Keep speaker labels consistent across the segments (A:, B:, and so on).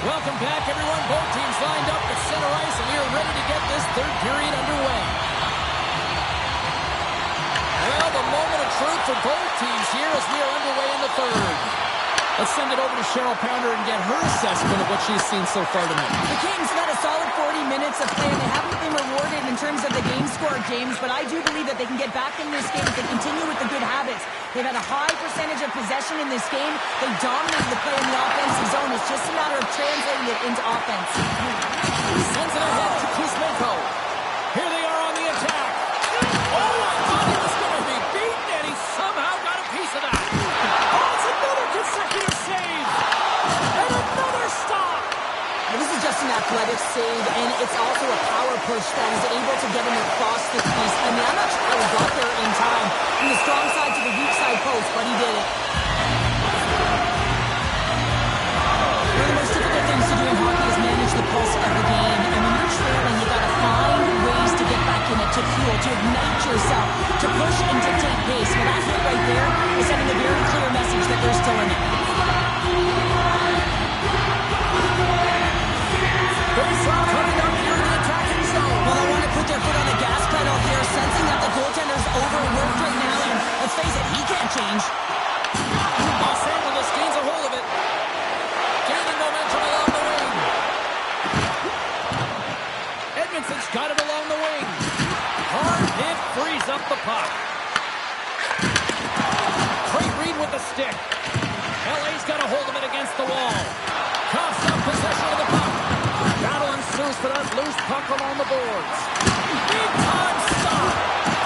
A: Welcome back, everyone. Both teams lined up at center ice, and we are ready to get this third period underway. Well, the moment of truth for both teams here as we are underway in the third. Let's send it over to Cheryl Pounder and get her assessment of what she's seen so far tonight.
B: The Kings have had a solid 40 minutes of play, and they haven't been rewarded in terms of the game score, James, but I do believe that they can get back in this game if they continue with the good habits. They've had a high percentage of possession in this game. They dominated the play in the offensive zone. It's just a matter of translating it into offense.
A: Sends it ahead to Kuzmenko. Here they are on the attack. Oh, I thought he was going to be beaten, and he somehow got a piece of that. Oh, it's another consecutive save. And another stop.
B: And this is just an athletic save, and it's also a power push that is able to get him across the crease. I mean, I'm not sure how he got there in time from the strong side to the weak side post, but he did it. One of the most difficult things to do in hockey is manage the pulse of the game. And when you're trailing, you got to find ways to get back in it, to fuel, to ignite yourself, to push and dictate pace. Well, that hit right there is sending a very clear message that they're still in it.
A: Face-off coming up here in the attacking zone.
B: Well, I want to put their foot on the gas pedal here, sensing that the goaltender's overworked right now, and let's face it, he can't change.
A: Los Angeles gains a hold of it. Gaining momentum along the wing. Edmondson's got it along the wing. Hard hit frees up the puck. Great read with the stick. LA's got a hold of it against the wall. Coughs up possession of the puck. Battle ensues for that loose puck along the boards. Big time stop.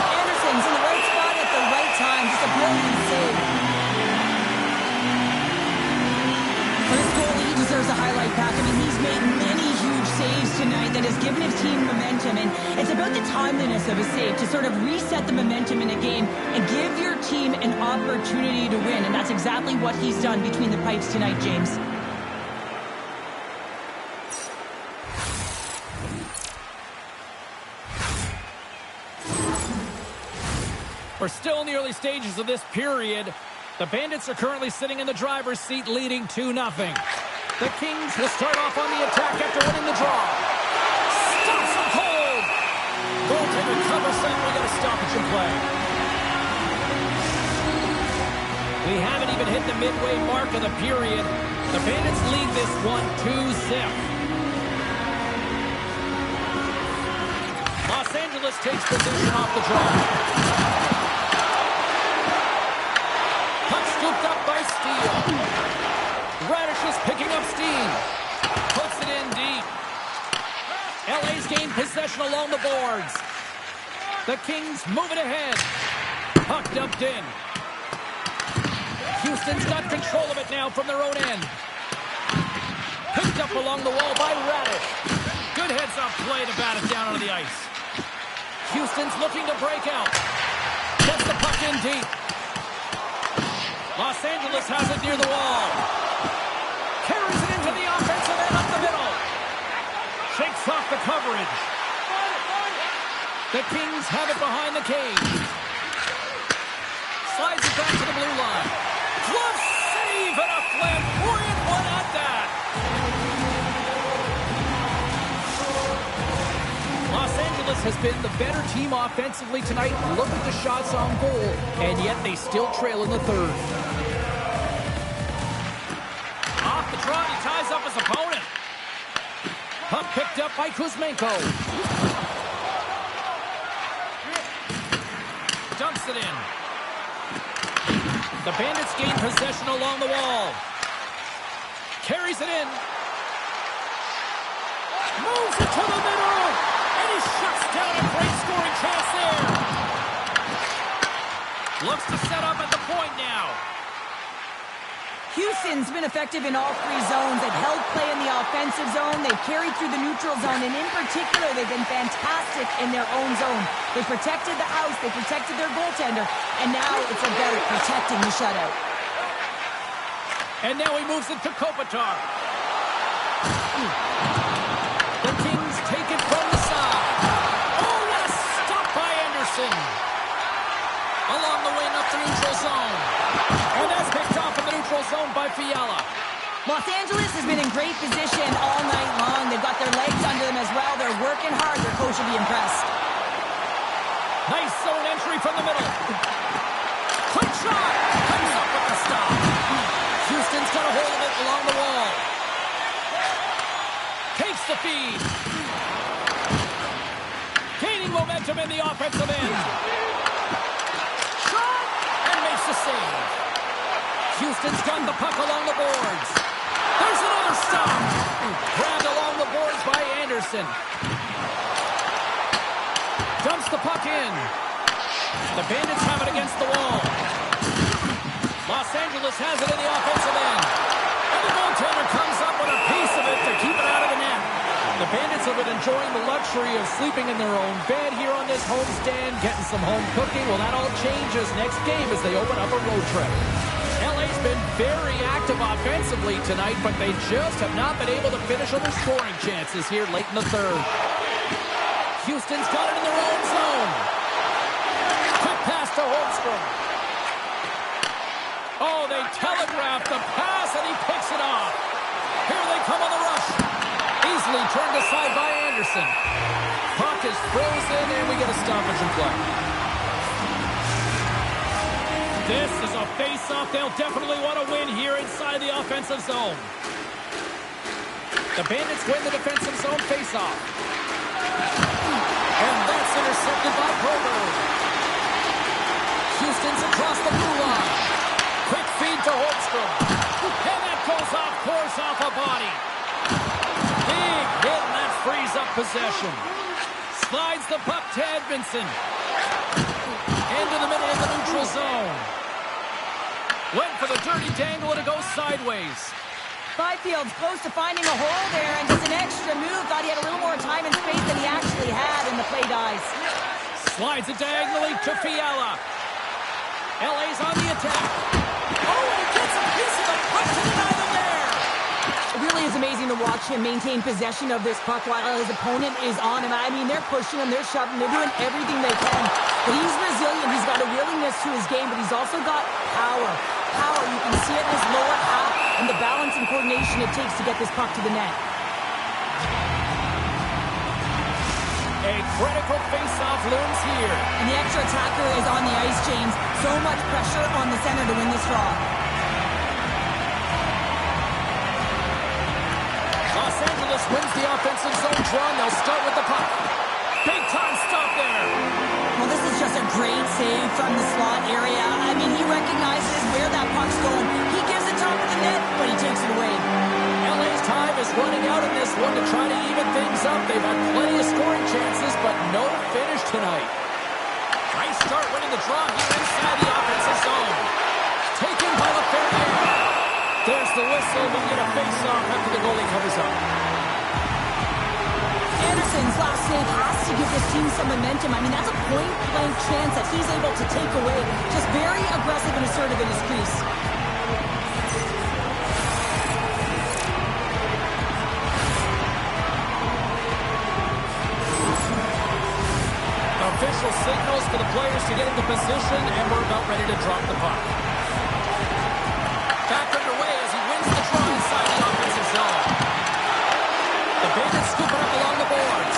B: Anderson's in the right spot at the right time. Just a brilliant save. For this goalie, he deserves a highlight pack. I mean, he's made many huge saves tonight that has given his team momentum. And it's about the timeliness of a save to sort of reset the momentum in a game and give your team an opportunity to win. And that's exactly what he's done between the pipes tonight, James.
A: We're still in the early stages of this period. The Bandits are currently sitting in the driver's seat, leading 2-0. The Kings will start off on the attack after winning the draw. Stops him cold. Goaltender covers him. We got a stoppage in play. We haven't even hit the midway mark of the period. The Bandits lead this one 2-0. Los Angeles takes possession off the draw. Scooped up by Steele. Radish is picking up steam. Puts it in deep. LA's gained possession along the boards. The Kings moving ahead. Puck dumped in. Houston's got control of it now from their own end. Picked up along the wall by Radish. Good heads-up play to bat it down onto the ice. Houston's looking to break out. Gets the puck in deep. Los Angeles has it near the wall. Carries it into the offensive end up the middle. Shakes off the coverage. The Kings have it behind the cage. Slides it back to the blue line. Glove save and a flamboyant one at that. Los Angeles has been the better team offensively tonight. Look at the shots on goal, and yet they still trail in the third. Off the draw, he ties up his opponent. Puck picked up by Kuzmenko. Dumps it in. The Bandits gain possession along the wall. Carries it in. Moves it to the middle. And he shuts down a great scoring chance there. Looks to set up at the point now.
B: Houston's been effective in all three zones. They've held play in the offensive zone. They've carried through the neutral zone. And in particular, they've been fantastic in their own zone. They protected the house. They protected their goaltender. And now it's about protecting the shutout.
A: And now he moves it to Kopitar. The Kings take it from the side. Oh, what a stop by Anderson. Along the wing up the neutral zone. And that's picked off in the neutral zone by Fiala.
B: Los Angeles has been in great position all night long. They've got their legs under them as well. They're working hard. Their coach will be impressed.
A: Nice zone entry from the middle. Quick shot. Comes up with the stop. Houston's got a hold of it along the wall. Takes the feed. Gaining momentum in the offensive end. Shot. And makes the save. Houston's got the puck along the boards. There's another stop. Grabbed along the boards by Anderson. Dumps the puck in. The Bandits have it against the wall. Los Angeles has it in the offensive end. And the goaltender comes up with a piece of it to keep it out of the net. The Bandits have been enjoying the luxury of sleeping in their own bed here on this homestand, getting some home cooking. Well, that all changes next game as they open up a road trip. LA's been very active offensively tonight, but they just have not been able to finish on their scoring chances here late in the third. Houston's got it in their own zone. Quick pass to Holmstrom. Oh, they telegraphed the pass, and he picks it off. Here they come on the rush. Easily turned aside by Anderson. Puck is frozen, and we get a stoppage in play. This is a face-off they'll definitely want to win here inside the offensive zone. The Bandits win the defensive zone face-off. And that's intercepted by Broberg. Houston's across the blue line. Quick feed to Holmstrom. And that goes off course off a body. Big hit, and that frees up possession. Slides the puck to Edmondson. Into the middle of the neutral zone. Went for the dirty dangle, and it goes sideways.
B: Byfield's close to finding a hole there, and just an extra move. Thought he had a little more time and space than he actually had, and the play dies.
A: Slides it diagonally to Fiala. LA's on the attack. Oh, and he gets a piece of the puck to deny them there.
B: It really is amazing to watch him maintain possession of this puck while his opponent is on him. I mean, they're pushing him, they're shoving, they're doing everything they can. But he's resilient, he's got a willingness to his game, but he's also got power. Power, you can see it in his lower half, and the balance and coordination it takes to get this puck to the net.
A: A critical face-off looms here.
B: And the extra attacker is on the ice, James. So much pressure on the center to win this draw.
A: Los Angeles wins the offensive zone draw, and they'll start with the puck. Big time stop there.
B: Well, this is just a great save from the slot area. I mean, he recognizes where that puck's going. He gives it top of the net, but he takes it away.
A: LA's time is running out in this one to try to even things up. They've had plenty of scoring chances, but no finish tonight. Nice start winning the draw here inside the offensive zone. Taken by the Ferrier. There's the whistle. We get a face-off after the goalie covers up.
B: Anderson's last save has to give this team some momentum. I mean, that's a point-blank chance that he's able to take away. Just very aggressive and assertive in his crease.
A: Official signals for the players to get into position, and we're about ready to drop the puck. Back underway as he wins the draw inside the offensive zone. The Bandits scoop it up along the boards.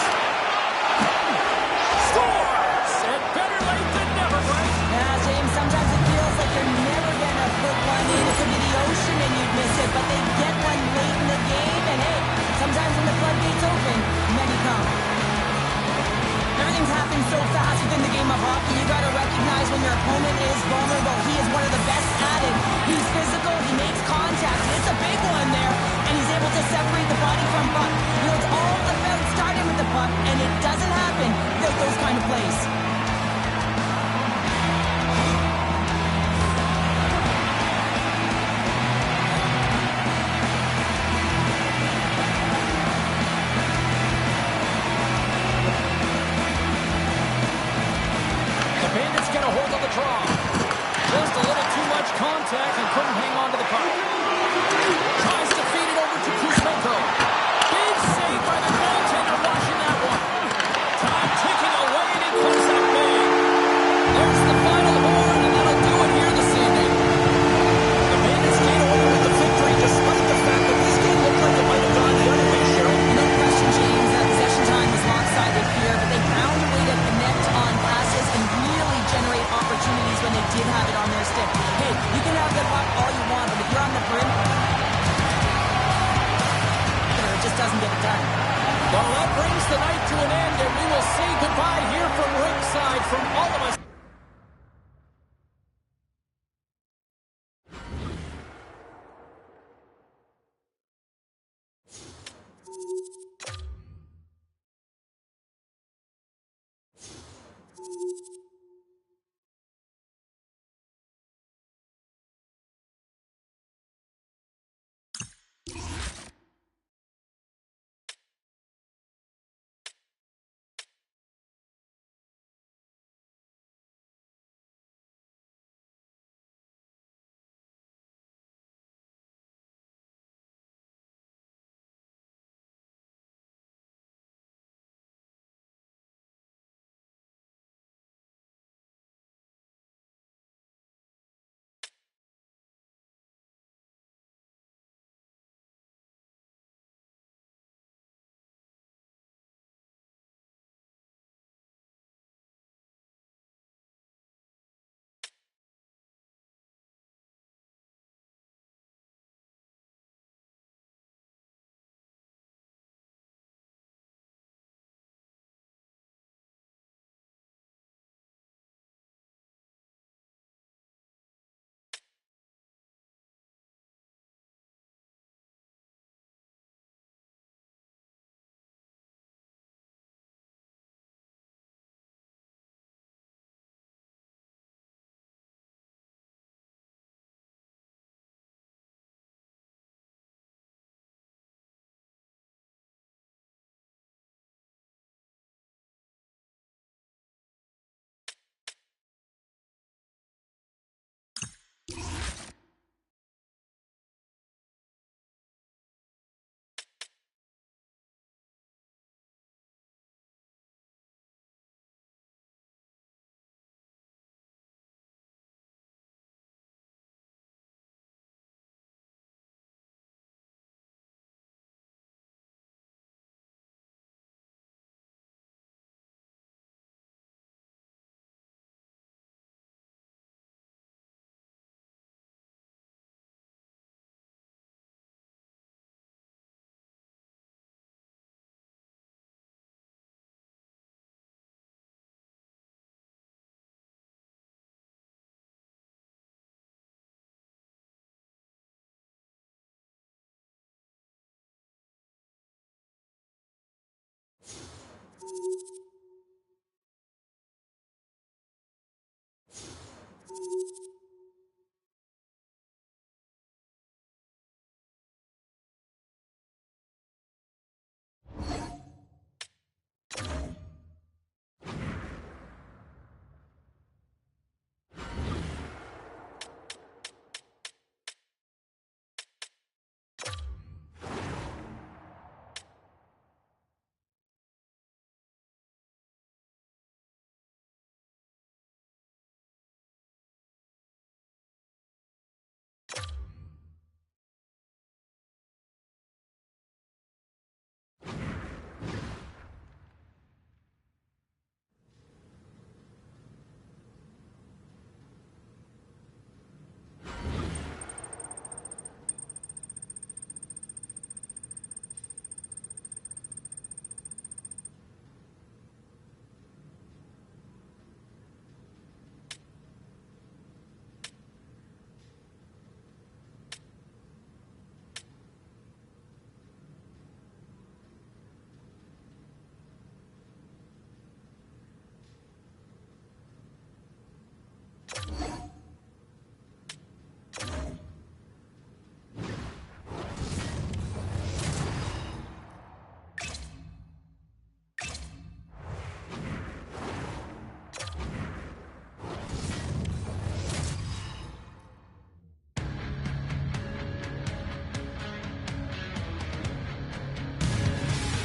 A: Scores! And better late than never, right?
B: Yeah, James, sometimes it feels like you're never going to put one in. It could be the ocean and you'd miss it, but they get one late in the game, and hey, sometimes when the floodgates open, many come. Everything's happened so fast within the game of hockey. You got to recognize when your opponent is vulnerable. He is one of the best at it. He's physical. He makes contact. It's a big one there, and he's able to separate the body from puck. You know, it's all about starting with the puck, and it doesn't happen without those kind of plays.
A: Draw. Just a little too much contact and couldn't hang on to the puck. Tries to feed it over to Kuzmenko. Big save by the goaltender watching that one.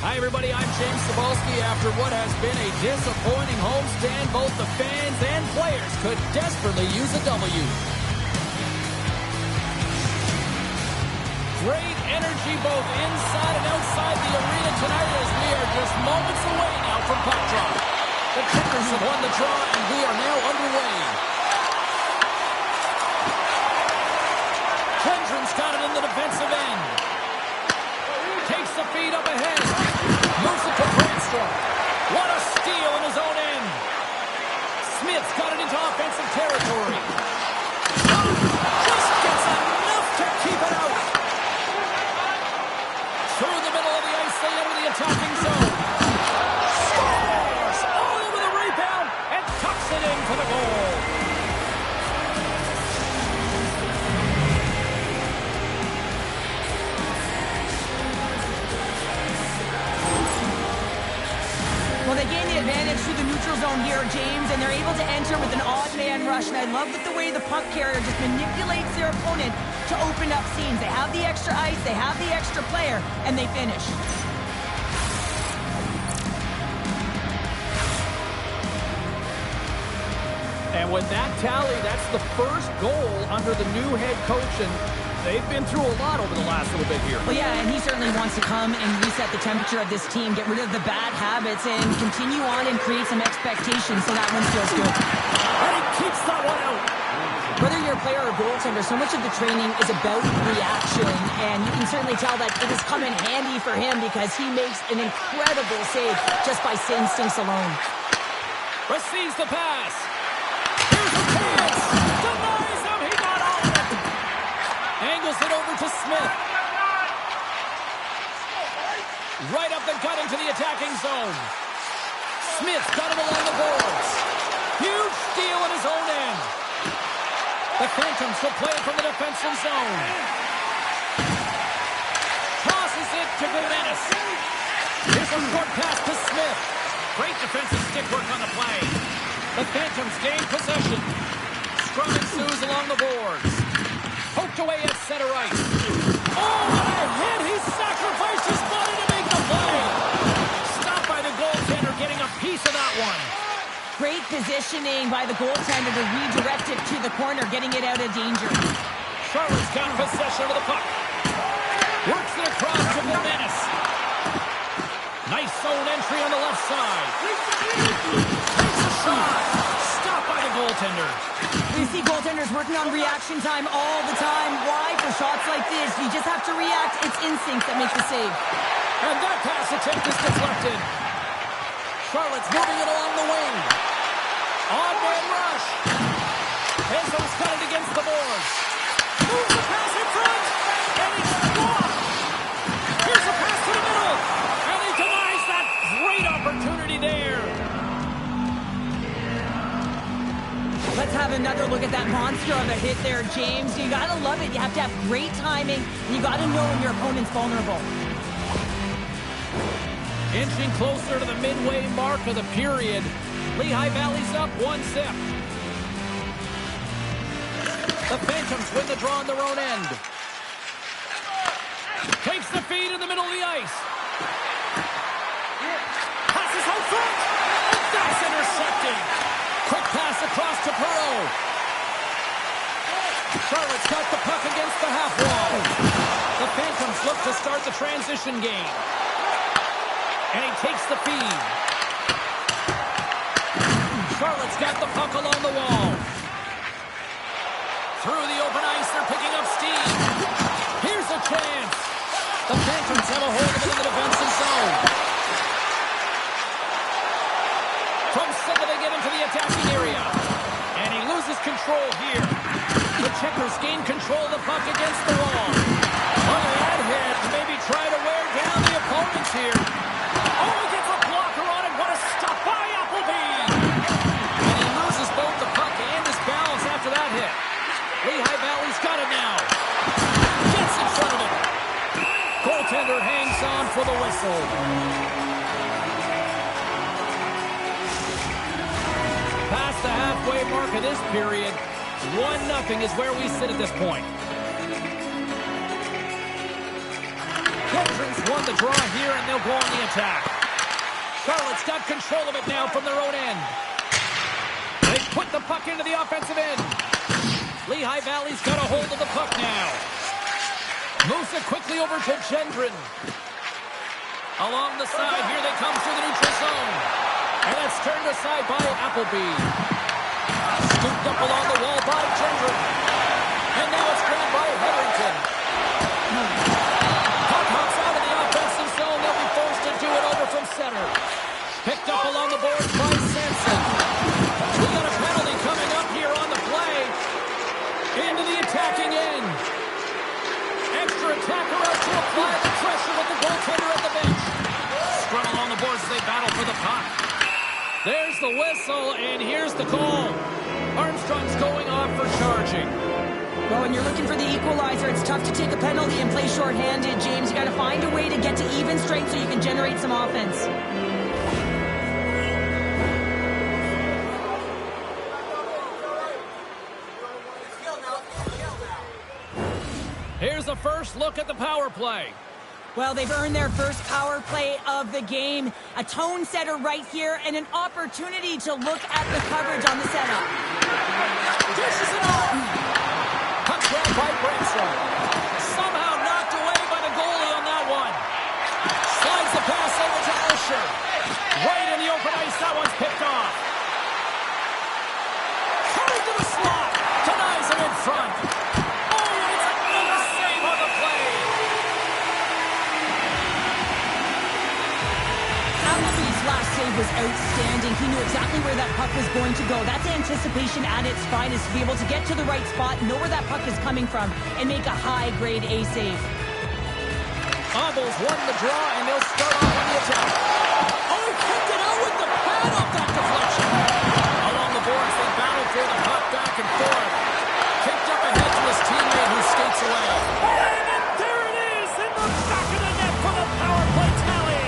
A: Hi, everybody. I'm James Cebulski. After what has been a disappointing homestand, both the fans and players could desperately use a W. Great energy both inside and outside the arena tonight as we are just moments away now from puck drop. The Kickers have won the draw, and we are now underway. Kendron's got it in the defensive end. Takes the feed up ahead. Moves it to Brandstrom. What a steal in his own end. Smith's got it into offensive territory. Just gets enough to keep it out. Through the middle of the ice, they enter the attacking zone. Scores! All over the rebound and tucks it in for the goal.
B: Well, they gain the advantage through the neutral zone here, James, and they're able to enter with an odd man rush. And I love that the way the puck carrier just manipulates their opponent to open up seams. They have the extra ice, they have the extra player, and they finish.
A: And with that tally, that's the first goal under the new head coach, and they've been through a lot over the last little bit here.
B: Well, yeah, and he certainly wants to come and reset the temperature of this team, get rid of the bad habits, and continue on and create some expectations, so that one feels good.
A: And he keeps that one out.
B: Whether you're a player or a goaltender, so much of the training is about reaction, and you can certainly tell that it has come in handy for him because he makes an incredible save just by instincts alone.
A: Receives the pass. Here's a chance. Denies him. He got all of it. Angles it over to Smith. Right up the gut into the attacking zone. Smith got him along the boards. Huge steal in his own end. The Phantoms will play it from the defensive zone. Tosses it to Glennis. Here's a short pass to Smith. Great defensive stick work on the play. The Phantoms gain possession. Scrum ensues along the boards. Poked away at center ice. Oh, what a hit! He sacrificed his body to make the play. Stopped by the goaltender, getting a piece of that one.
B: Great positioning by the goaltender to redirect it to the corner, getting it out of danger.
A: Charlotte's got possession of the puck. Works it across to Glennis. Nice zone entry on the left side. Takes a shot. Stopped by the goaltender.
B: We see goaltenders working on reaction time all the time. Why? For shots like this, you just have to react. It's instincts that make the save.
A: And that pass attempt is deflected. Charlotte's moving it along the wing. On-man rush. Enzo's got it against the boards. Moves the pass in front. And it's blocked. Here's a pass to the middle. And he denies that great opportunity to
B: monster of a hit there, James. You gotta love it. You have to have great timing, and you gotta know when your opponent's vulnerable.
A: Inching closer to the midway mark of the period. Lehigh Valley's up 1-0. The Phantoms win the draw on their own end. Takes the feed in the middle of the ice. Passes home front. That's intercepting. Quick pass across to Perreault. Charlotte's got the puck against the half wall. The Phantoms look to start the transition game. And he takes the feed. Charlotte's got the puck along the wall. Through the open ice, they're picking up steam. Here's a chance. The Phantoms have a hold of it in the defensive zone. From center, they get into the attacking area. And he loses control here. The Checkers gain control of the puck against the wall. On that hit, maybe try to wear down the opponents here. Oh, he gets a blocker on it. What a stop by Appleby. And he loses both the puck and his balance after that hit. Lehigh Valley's got it now. Gets in front of it. Goaltender hangs on for the whistle. Past the halfway mark of this period, 1-0 is where we sit at this point. Children's won the draw here, and they'll go on the attack. Charlotte's got control of it now from their own end. They put the puck into the offensive end. Lehigh Valley's got a hold of the puck now. Moves it quickly over to Gendron. Along the side, here they come through the neutral zone. And that's turned aside by Appleby. Scooped up along the wall by Gendron. And now it's grabbed by Hetherington. Puck hops out of the offensive zone. They'll be forced to do it over from center. Picked up along the boards by Sampson. We got a penalty coming up here on the play. Into the attacking end. Extra attacker out to apply the pressure with the goaltender at the bench. Scrum along the boards as they battle for the puck. There's the whistle, and here's the call. Armstrong's going off for charging.
B: Well, when you're looking for the equalizer, it's tough to take a penalty and play shorthanded, James. You got to find a way to get to even strength so you can generate some offense.
A: Here's a first look at the power play.
B: Well, they've earned their first power play of the game. A tone setter right here and an opportunity to look at the coverage on the setup.
A: Dishes it off. Puck grabbed by Brandstrom. Somehow knocked away by the goalie on that one. Slides the pass over to Usher. Right in the open ice, that one's picked off. Carried to the slot. Denies him in front.
B: Was outstanding. He knew exactly where that puck was going to go. That's anticipation at its finest, to be able to get to the right spot, know where that puck is coming from, and make a high-grade A save.
A: Aubles won the draw, and they'll start off on the attack. Oh, he kicked it out with the pad off that deflection. Along the boards, they battle for the puck back and forth. Kicked up ahead to his teammate who skates away. And there it is in the back of the net for the power play tally.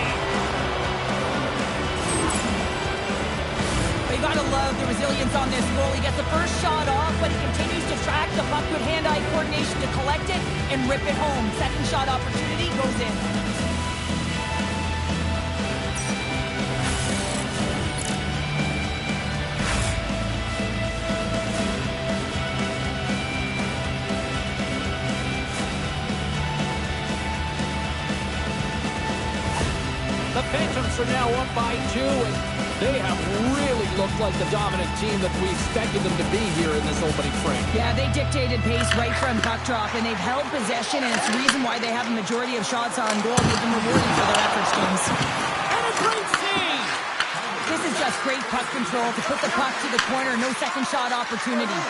B: You gotta love the resilience on this goal. He gets the first shot off, but he continues to track the puck with hand-eye coordination to collect it and rip it home. Second shot opportunity goes in.
A: The Phantoms are now up by 2, and they have really looked like the dominant team that we expected them to be here in this opening frame.
B: Yeah, they dictated pace right from puck drop, and they've held possession, and it's the reason why they have a majority of shots on goal. They've been rewarded for their efforts, James.
A: And a great save!
B: This is just great puck control to put the puck to the corner. No second shot opportunity.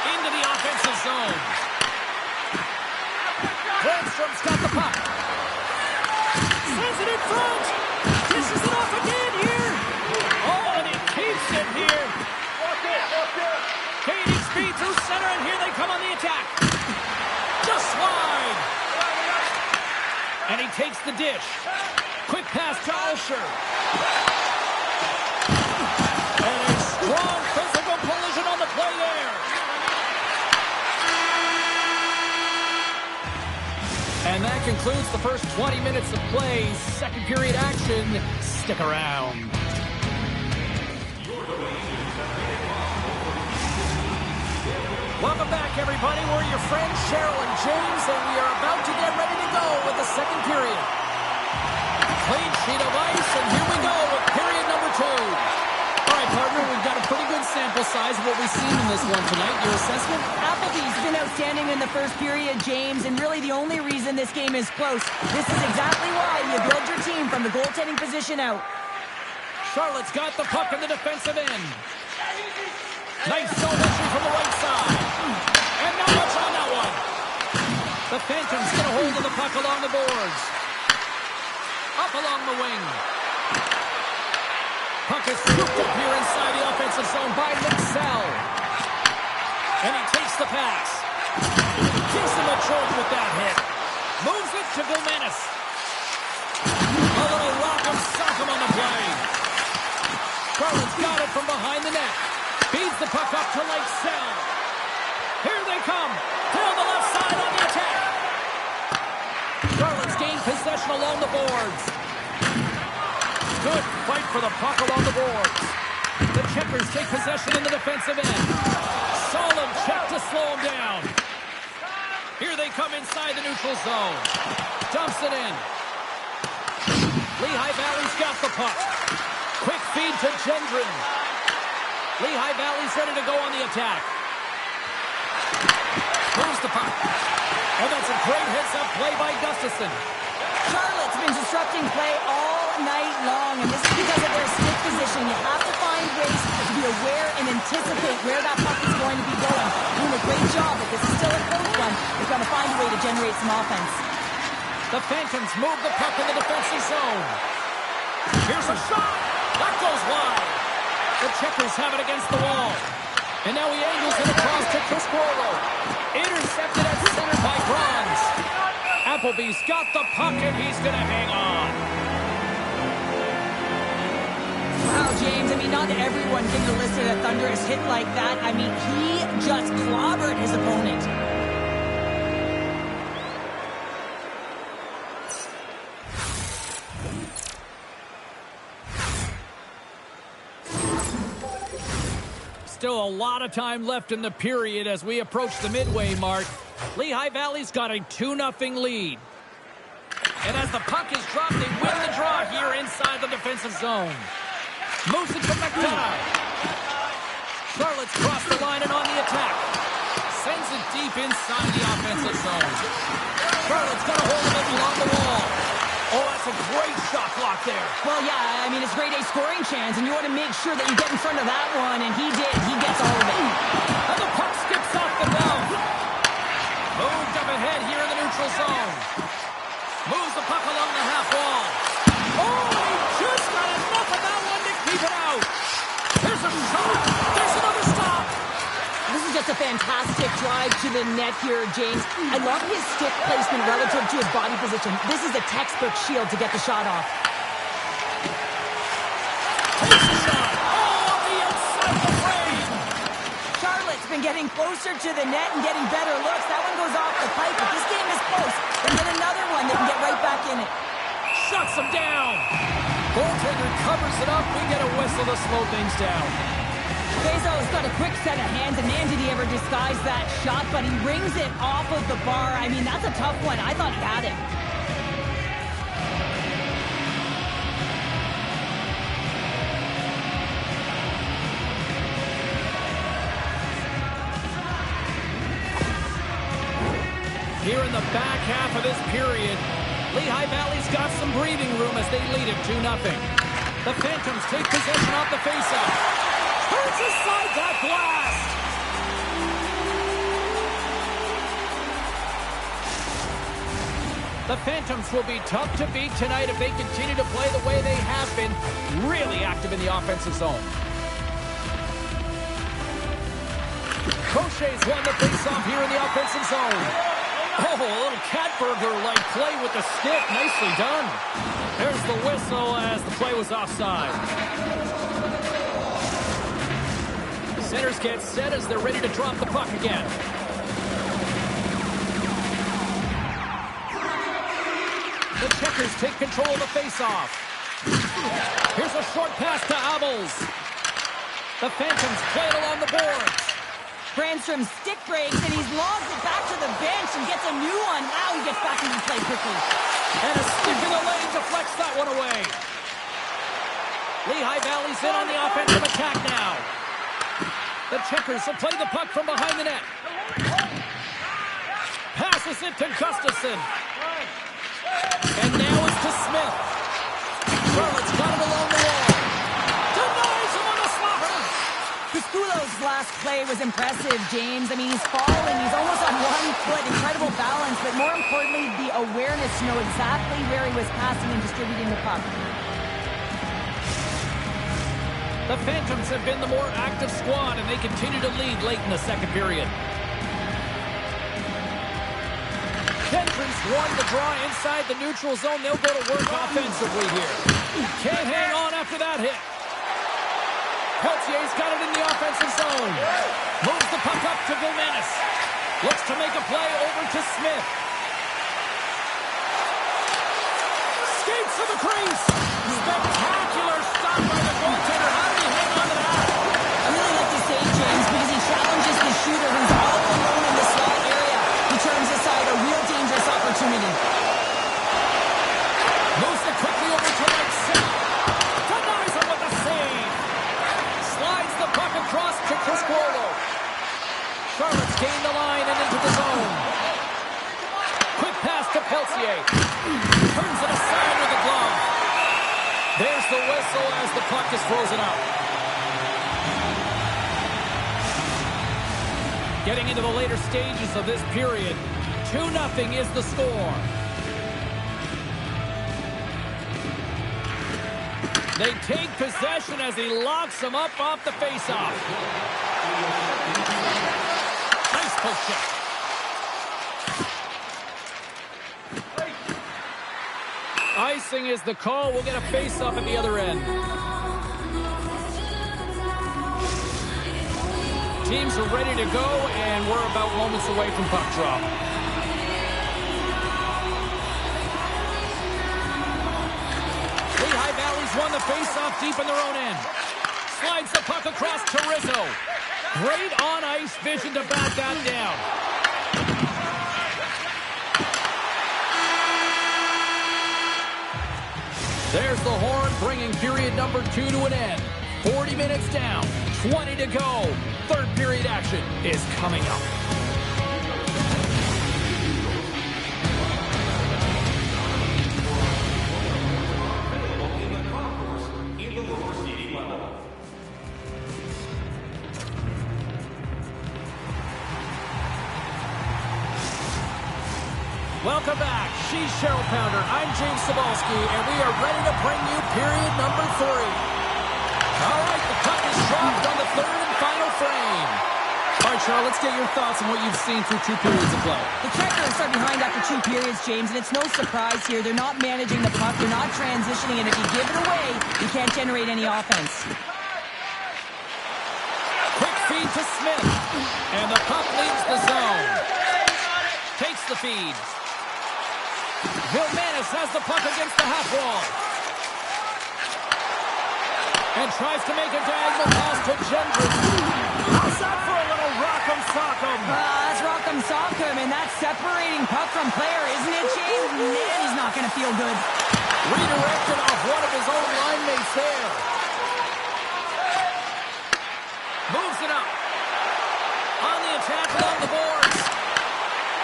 A: Into the offensive zone. Brandstrom's got the puck. Sends it in front. Dishes it off again here. Oh, and he keeps it here. And he takes the dish. Quick pass to Usher. And a strong physical collision on the play there. And that concludes the first 20 minutes of play. Second period action. Stick around. Welcome back, everybody. We're your friends, Cheryl and James, and we are about to get ready to go with the second period. Clean sheet of ice, and here we go with period number 2. All right, partner, we've got a pretty good sample size of what we've seen in this one tonight. Your assessment?
B: Appleby's been outstanding in the first period, James, and really the only reason this game is close. This is exactly why you build your team from the goaltending position out.
A: Charlotte's got the puck in the defensive end. Nice zone entry from the right side. And not much on that one. The Phantoms get a hold of the puck along the boards. Up along the wing. Puck is scooped up here inside the offensive zone by Mixell. And he takes the pass. Gives him a choke with that hit. Moves it to Vilmanis. A little rock and sock him on the play. Charlotte's got it from behind the net. Feeds the puck up to Lakesell. Here they come. Down the left side on the attack. Charlotte's gained possession along the boards. Good fight for the puck along the boards. The Checkers take possession in the defensive end. Solid check to slow them down. Here they come inside the neutral zone. Dumps it in. Lehigh Valley's got the puck. Quick feed to Gendron. Lehigh Valley's ready to go on the attack. Moves the puck. And that's a great heads-up play by Gustafson.
B: Charlotte's been disrupting play all night long, and this is because of their stick position. You have to find ways to be aware and anticipate where that puck is going to be going. Doing a great job, but this is still a close one. They're going to find a way to generate some offense.
A: The Phantoms move the puck in the defensive zone. Here's a shot. That goes wide. The Checkers have it against the wall. And now he angles it across to Chris Borlo. Intercepted at center by Bronze. Appleby's got the puck, and he's going to hang on.
B: Wow, James, I mean, not everyone can elicit a thunderous hit like that. I mean, he just clobbered his opponent.
A: Still a lot of time left in the period as we approach the midway mark. Lehigh Valley's got a 2-0 lead. And as the puck is dropped, they win the draw here inside the defensive zone. Moves it to McDonough. Charlotte's crossed the line and on the attack. Sends it deep inside the offensive zone. Charlotte's got a hold of it along the wall. Oh, that's a great shot block there.
B: Well, yeah, I mean, it's grade A scoring chance, and you want to make sure that you get in front of that one, and he did. He gets all of it.
A: And the puck skips off the belt. Moved up ahead here in the neutral zone. Moves the puck along the half wall. Oh, he just got enough of that one to keep it out. Here's a shot. There's another stop.
B: This is just a fantastic drive to the net here, James. I love his stick placement relative to his body position. This is a textbook shield to get the shot off.
A: Takes the shot. Oh, the outside the frame.
B: Charlotte's been getting closer to the net and getting better looks. That one goes off the pipe, but this game is close. They get another one, they can get right back in it.
A: Shuts him down. Goaltender covers it up. We get a whistle to slow things down.
B: Bezo's got a quick set of hands, and man, did he ever disguise that shot, but he rings it off of the bar. I mean, that's a tough one. I thought he had it.
A: Here in the back half of this period, Lehigh Valley's got some breathing room as they lead it 2-0. The Phantoms take possession off the faceoff. Turns aside that blast. The Phantoms will be tough to beat tonight if they continue to play the way they have been, really active in the offensive zone. Crochet's won the faceoff here in the offensive zone. Oh, a little cat burglar-like play with the stick. Nicely done. There's the whistle as the play was offside. Centers get set as they're ready to drop the puck again. The Checkers take control of the faceoff. Here's a short pass to Abels. The Phantoms play it along the boards.
B: Brandstrom stick breaks, and he's logged it back to the bench and gets a new one. Now he gets back into play quickly.
A: And a stick in the lane deflects that one away. Lehigh Valley's in on the offensive attack now. The Checkers will play the puck from behind the net. Passes it to Gustafson. And now it's to Smith. Charlotte's got it along the wall. Denies him on the slapper.
B: Pisculo's last play was impressive, James. I mean, he's falling. He's almost on one foot. Incredible balance. But more importantly, the awareness to know exactly where he was passing and distributing the puck.
A: The Phantoms have been the more active squad, and they continue to lead late in the second period. Gentry's won the draw inside the neutral zone. They'll go to work offensively here. Can't hang on after that hit. Peltier's got it in the offensive zone. Moves the puck up to Vilmanis. Looks to make a play over to Smith. Skates to the crease. Spectacular stop by the goaltender. How did he hang on to that?
B: I really like to say, James, because he challenges the shooter who's all alone in the slot area. He turns aside a real dangerous opportunity.
A: Moves it quickly over to right center. Denies him with a save. Slides the puck across to Criscuolo. Charlotte's gained the line and into the zone. Quick pass to Peltier. Turns it aside with a glove. There's the whistle as the puck is frozen up. Getting into the later stages of this period, 2-0 is the score. They take possession as he locks him up off the faceoff. Nice poke check. Icing is the call. We'll get a face-off at the other end. Teams are ready to go, and we're about moments away from puck drop. Lehigh Valley's won the face-off deep in their own end. Slides the puck across to Rizzo. Great on-ice vision to back that down. There's the horn, bringing period number 2 to an end. 40 minutes down, 20 to go. Third period action is coming up. Welcome back. She's Cheryl Pounder. I'm James Cebulski, and we are ready to bring you period number 3. All right, the puck is dropped on the third and final frame. All right, Cheryl, let's get your thoughts on what you've seen through 2 periods of play.
B: The Checkers are behind after 2 periods, James, and it's no surprise here. They're not managing the puck. They're not transitioning, and if you give it away, you can't generate any offense.
A: Quick feed to Smith, and the puck leaves the zone. Takes the feed. Vilmanis has the puck against the half wall. And tries to make a diagonal pass to Gentry. How's that for a little rock'em sock'em?
B: That's rock'em sock'em, and that's separating puck from player, isn't it, James? Man, he's not going to feel good.
A: Redirected off one of his own line mates there. Moves it up. On the attack along the boards.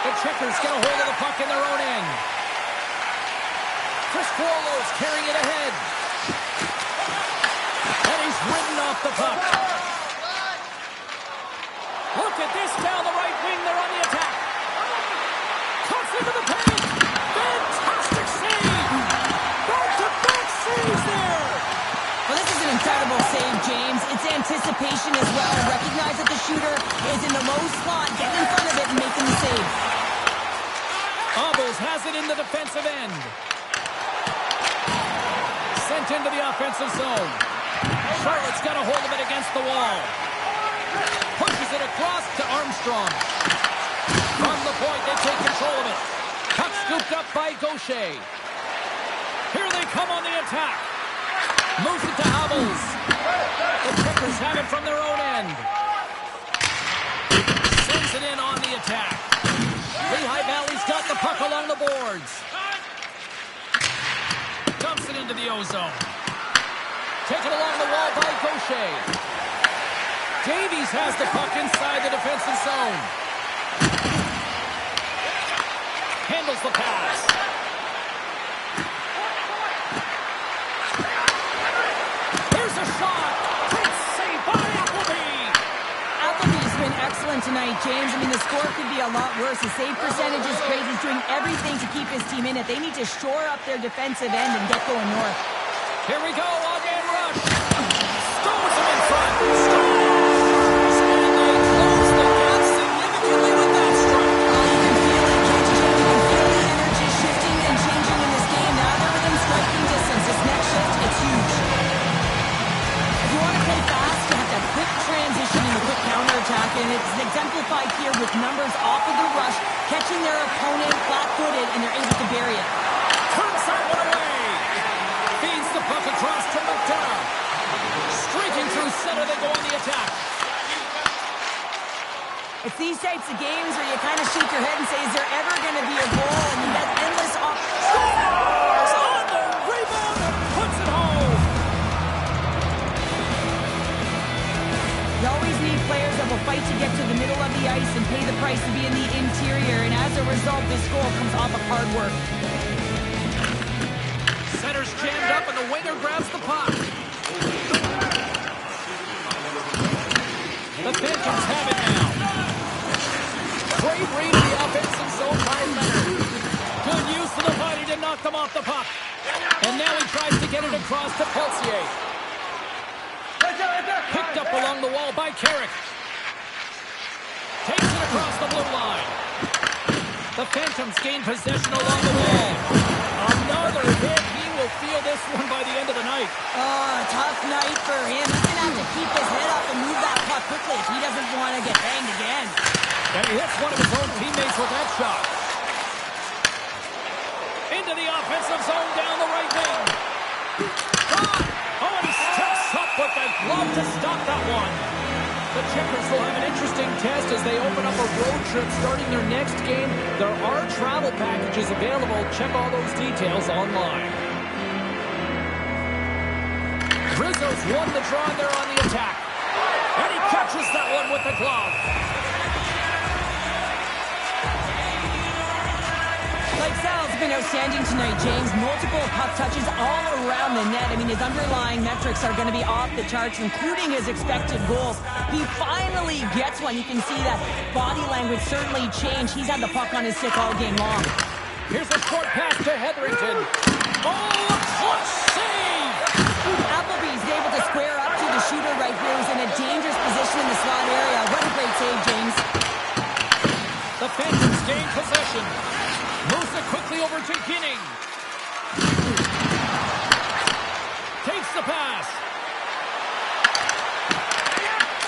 A: The Checkers get a hold of the puck in their own end. Criscuolo's carrying it ahead. And he's ridden off the puck. Look at this down the right wing. They're on the attack. Cuts into the paint. Fantastic save. Back-to-back saves there.
B: Well, this is an incredible save, James. It's anticipation as well. Recognize that the shooter is in the low slot. Get in front of it and make him the save.
A: has it in the defensive end. Sent into the offensive zone. Charlotte's got a hold of it against the wall. Pushes it across to Armstrong. From the point, they take control of it. Puck scooped up by Gaucher. Here they come on the attack. Moves it to Havels. The Checkers have it from their own end. Sends it in on the attack. Lehigh Valley's got the puck along the boards. Dumps it into the O-zone. Taken along the wall by Gaucher. Davies has the puck inside the defensive zone. Handles the pass. Here's a shot. Great save by Appleby.
B: Appleby's been excellent tonight, James. I mean, the score could be a lot worse. The save percentage is crazy. He's doing everything to keep his team in it. They need to shore up their defensive end and get going north.
A: Here we go. Again, rush. Stones him in front. Scores. And they close the gap significantly with that strike.
B: You can feel it, can't you, Jim? You can feel the energy shifting and changing in this game. Now they're within striking distance. This next shift, it's huge. If you want to play fast, you have to have quick transition and a quick counterattack, and it's exemplified here with numbers off of the rush, catching their opponent flat-footed, and they're able to bury it.
A: Turns that one away. Feeds the puck across to McDonough. Streaking through center, they go on the attack.
B: It's these types of games where you kind of shake your head and say, is there ever going to be a goal? And you get endless
A: Scores on the rebound and puts it home.
B: You always need players that will fight to get to the middle of the ice and pay the price to be in the interior. And as a result, this goal comes off of hard work.
A: Center's jammed up and the winger grabs the puck. The Phantoms have it now. Great read of the offensive zone by Leonard. Good use of the body to knock them off the puck. And now he tries to get it across to Peltier. Picked up along the wall by Carrick. Takes it across the blue line. The Phantoms gain possession along the wall. Another hit. He will feel this one by the end of the night.
B: Oh, tough night for him. He's going to have to keep his head up and move that puck quickly if he doesn't want to get banged again.
A: And he hits one of his own teammates with that shot. Into the offensive zone down the right wing. Oh, and he steps up with the glove to stop that one. The Checkers will have an interesting test as they open up a road trip starting their next game. There are travel packages available. Check all those details online. Rizzo's won the draw there on the attack. And he catches that one with the glove.
B: Like Sal's been outstanding tonight, James. Multiple puck touches all around the net. I mean, his underlying metrics are going to be off the charts, including his expected goals. He finally gets one. You can see that body language certainly changed. He's had the puck on his stick all game long.
A: Here's a short pass to Hetherington. Oh, a clutch save!
B: Appleby's able to square up to the shooter right here, who's in a dangerous position in the slot area. What a great save, James.
A: The Phantoms gain possession. Moves it quickly over to Ginning. Takes the pass.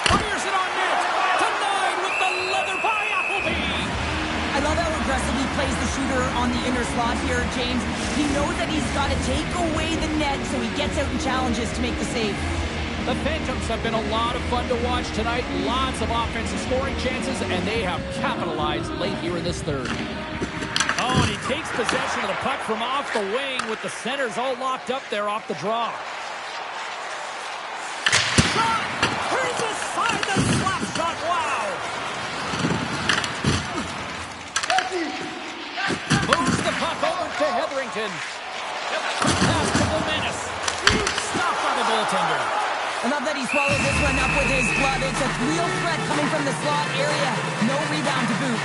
A: Fires it on net. Denied with the leather by Appleby.
B: I love how aggressive he plays the shooter on the inner slot here, James. He knows that he's got to take away the net, so he gets out and challenges to make the save.
A: The Phantoms have been a lot of fun to watch tonight. Lots of offensive scoring chances, and they have capitalized late here in this third. Oh, and he takes possession of the puck from off the wing with the centers all locked up there off the draw. Shot! Turns aside the slap shot. Wow! Moves the puck over to Hetherington. Pass to the menace. Stopped by the goaltender.
B: I love that he swallowed this one up with his glove. It's a real threat coming from the slot area. No rebound to boot.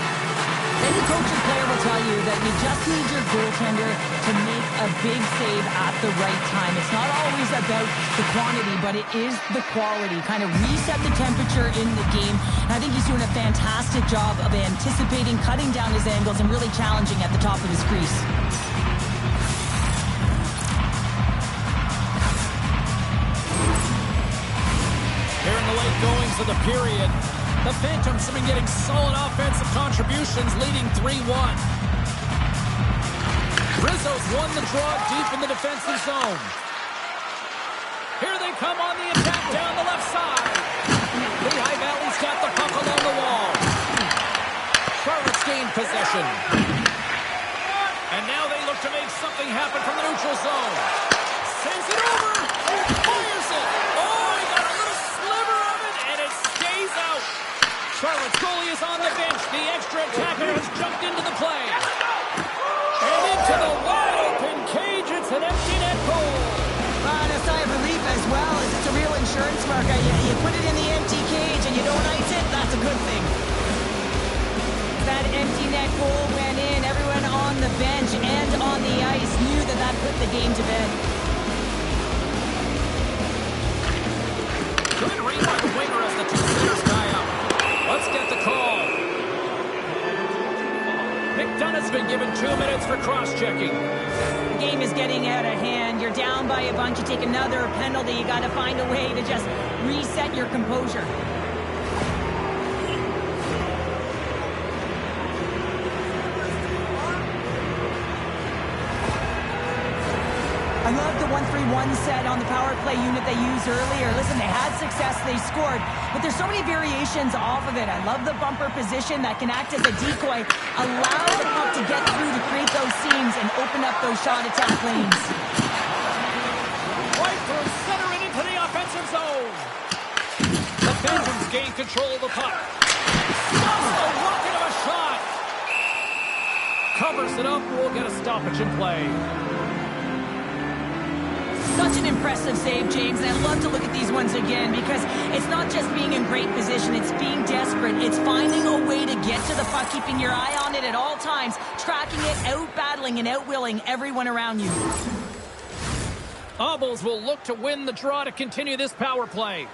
B: Any coach and player will tell you you that you just need your goaltender to make a big save at the right time. It's not always about the quantity, but it is the quality. Kind of reset the temperature in the game. And I think he's doing a fantastic job of anticipating, cutting down his angles, and really challenging at the top of his crease.
A: Here in the late goings of the period, the Phantoms have been getting solid offensive contributions, leading 3-1. Rizzo's won the draw deep in the defensive zone. Here they come on the attack down the left side. Lehigh Valley's got the puck along the wall. Charlotte's gained possession. And now they look to make something happen from the neutral zone. Sends it over. Fires it. Oh, he got a little sliver of it, and it stays out. Charlotte's goalie is on the bench. The extra attacker has jumped into the play. And into the wide-open cage. It's an empty net goal.
B: And a sigh of relief as well, as it's a real insurance marker. You put it in the empty cage and you don't ice it, that's a good thing. That empty net goal went in. Everyone on the bench and on the ice knew that that put the game to bed.
A: Good read by the winger as the two centers tie up. Let's get the call. McDonough's been given 2 minutes for cross-checking.
B: The game is getting out of hand. You're down by a bunch. You take another penalty. You got to find a way to just reset your composure. I love the 1-3-1 set on the power play unit they used earlier. Listen, they had success, they scored, but there's so many variations off of it. I love the bumper position that can act as a decoy, allow the puck to get through to create those seams and open up those shot attack lanes.
A: Right through center and into the offensive zone. The Phantoms gain control of the puck. Stops the rocket of a shot. Covers it up. We'll get a stoppage in play.
B: Such an impressive save, James, and I love to look at these ones again because it's not just being in great position, it's being desperate. It's finding a way to get to the puck, keeping your eye on it at all times, tracking it, out-battling and out-willing everyone around you.
A: Obels will look to win the draw to continue this power play.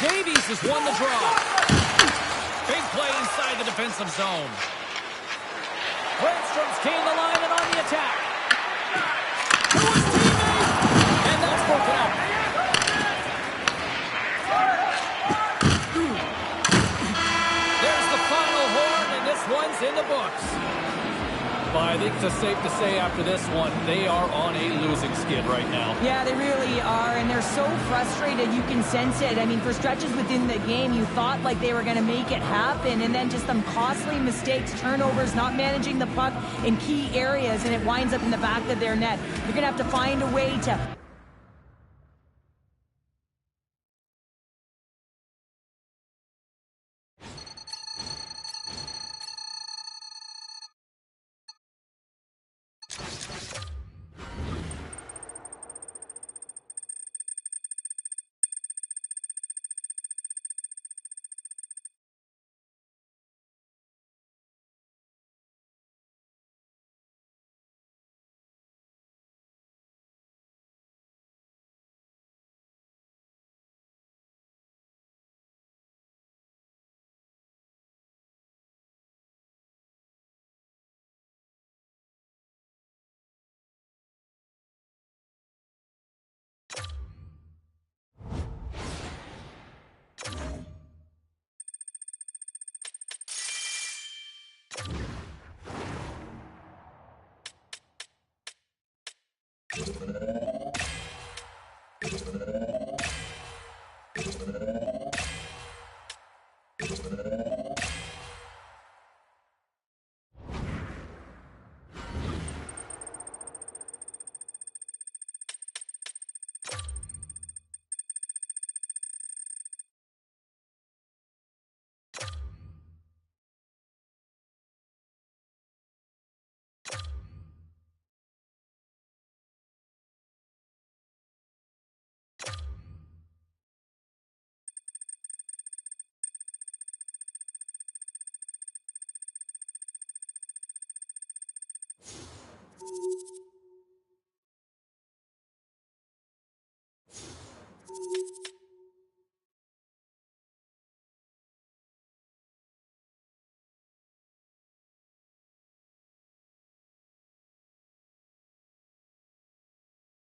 A: Davies has won the draw. Big play inside the defensive zone. Brandstrom's gained the line and on the attack. To his teammate! And that's broken up. There's the final horn, and this one's in the books. Well, I think it's safe to say after this one, they are on a losing skid right now.
B: Yeah, they really are, and they're so frustrated. You can sense it. I mean, for stretches within the game, you thought like they were going to make it happen, and then just some costly mistakes, turnovers, not managing the puck in key areas, and it winds up in the back of their net. You're going to have to find a way to